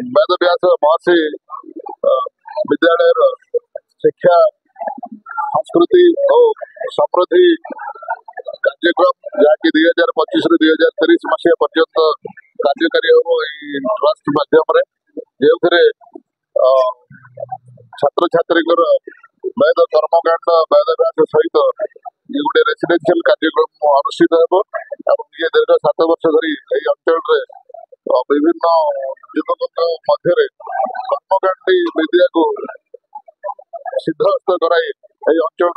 वेदव्यास महर्षि विद्यालय शिक्षा संस्कृति और समृद्धि कार्यक्रम जहाँकि 2025 ରୁ 2030 मसीहा पर्यंत कार्यकारी हम ट्रस्ट माध्यम जो छात्र छात्री वेद कर्मकांड वेदव्यास सहित ये गोटे रेसिडेंशियल कार्यक्रम अनुष्ठित हो ये दीर्घ 7 वर्ष धरी अंचल विभिन्न युवकों मध्य कर्मकांडी विद्या को सिद्धहस्त कराई अंचल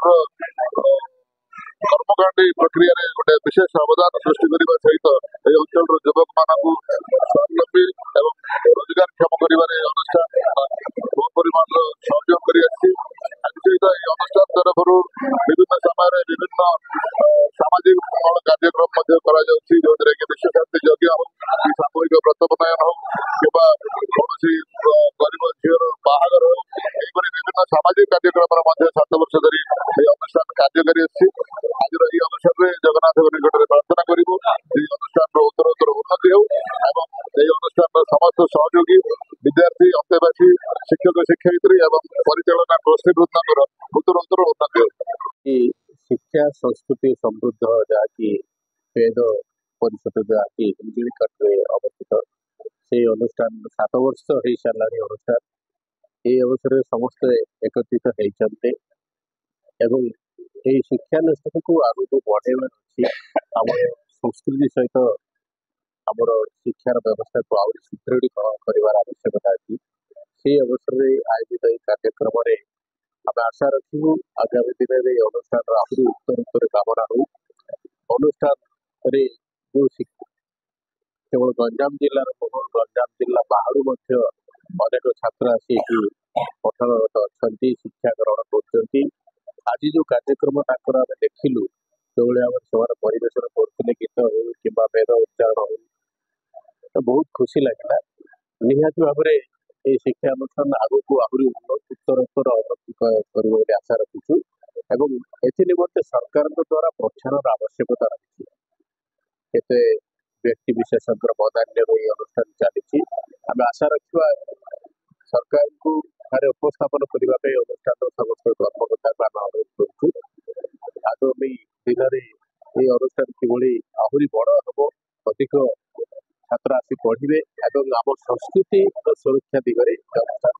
कर्मकांडी प्रक्रिया गोटे विशेष अवदान सृष्टि करने सहित अंचल युवक मानू स्वावलंबी और रोजगारक्षम कर अनुष्ठान बहुत परिमाण सहयोग कर सहित अनुष्ठान तरफ विभिन्न समय विभिन्न सामाजिक कार्यक्रम जो विश्व शांति यज्ञ हो सामूहिक व्रत बनायन हो कि कौन गरीब झीर बाहागर हो यहपरी विभिन्न सामाजिक कार्यक्रम 7 वर्ष धरी अनुष्ठान कार्यकारी आज ये अवसर में जगन्नाथ निकट में प्रार्थना करूँ अनुष्ठान उत्तरोत्तर उन्नति हो अनुष्ठान समस्त सहयोगी विद्यार्थी अंतेवासी शिक्षक शिक्षयित्री और परिचालना ट्रस्टी वृंद उत्तरोत्तर उन्नति हो। शिक्षा संस्कृति समृद्ध जहाँकि वेद परिषद जहाँकि हिंजिलीकट अवस्थित से अनुष्ठान 7 वर्ष हो सारा अनुष्ठान ये अवसर में समस्त एकत्रित होती एवं यही शिक्षानुष्ठान को आगे बढ़ेबार अच्छी आम संस्कृति सहित आमर शिक्षार व्यवस्था को आहरी सुदृढ़ीकरण कर आवश्यकता अच्छी से अवसर में आयोजित यह कार्यक्रम आम आशा रखू आगामी दिन में अनुष्ठान आहरी उत्तर कामना हो अनुष्ठान जो केवल गंजाम जिलार गंजाम जिला बाहर अनेक छात्र आसी पठनरत अच्छा शिक्षा ग्रहण कर आज जो कार्यक्रम आम देखिलु जो भाव से परिवेशन करते गीत हो कि वेद उच्चारण हो तो बहुत खुशी लगे निहाती भाव में ये शिक्षानुष्ठान आग को आहरी उत्तरोत्तर उन्नति आशा रखुचु एवं एनिमते सरकार द्वारा प्रोत्साहन आवश्यकता रही व्यक्ति विशेष बदान्य ये अनुष्ठान चली आम आशा रखा सरकार को थे उपस्थापन करने अनुष्ठान समस्त कर्मकर्ता को अनुरोध करूँ आगामी दिन में ये अनुष्ठान कि आहरी बड़ हम अधिक छात्र आसी पढ़े और आम संस्कृति सुरक्षा दिगरे अनुष्ठान